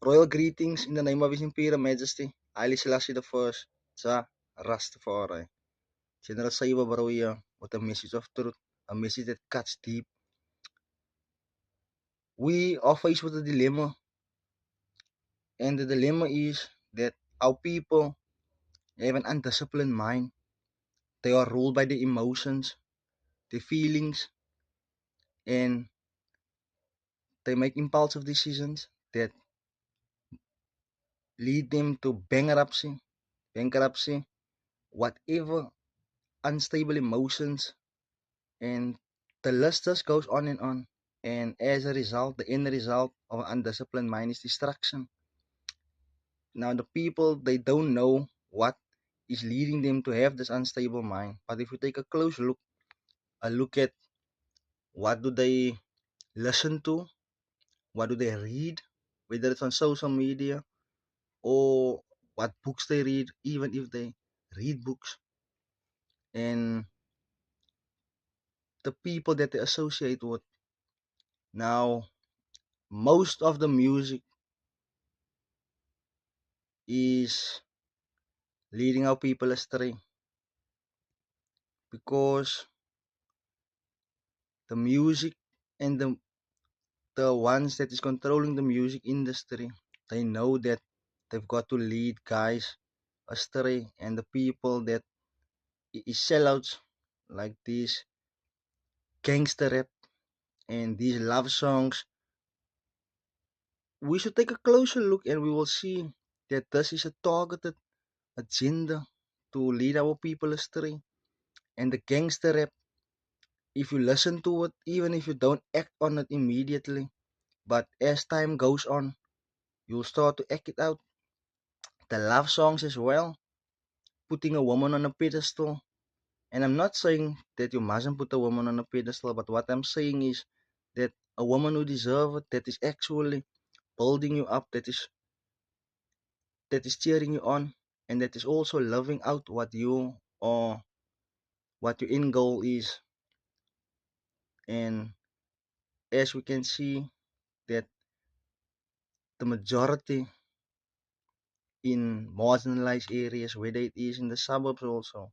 Royal greetings in the name of His Imperial Majesty, Haile Selassie I, Jah Rastafari. General Saiba Baroya with a message of truth, a message that cuts deep. We are faced with a dilemma, and the dilemma is that our people have an undisciplined mind. They are ruled by their emotions, their feelings, and they make impulsive decisions that lead them to bankruptcy, whatever unstable emotions, and the list just goes on and on. And as a result, the end result of an undisciplined mind is destruction. Now, the people, they don't know what is leading them to have this unstable mind. But if you take a close look, a look at what do they listen to, what do they read, whether it's on social media or what books they read, even if they read books, and the people that they associate with. Now, most of the music is leading our people astray because the music and the ones that is controlling the music industry, they know that they've got to lead guys astray, and the people that is sellouts like this gangster rap and these love songs, we should take a closer look and we will see that this is a targeted agenda to lead our people astray. And the gangster rap, if you listen to it, even if you don't act on it immediately, but as time goes on, you'll start to act it out. The love songs as well, putting a woman on a pedestal. And I'm not saying that you mustn't put a woman on a pedestal, but what I'm saying is that a woman who deserves it, that is actually building you up, that is cheering you on, and that is also living out what you or what your end goal is. And as we can see that the majority in marginalized areas, whether it is in the suburbs also,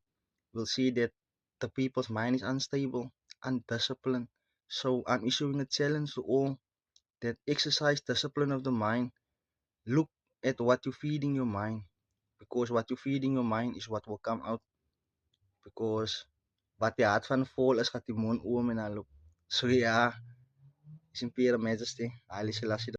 we'll see that the people's mind is unstable, undisciplined. So I'm issuing a challenge to all that exercise discipline of the mind. Look at what you feed in your mind, because what you feed in your mind is what will come out. Because wat die hart van vol is, gaat die mond oom en loop. So ja, His Imperial Majesty, Haile Selassie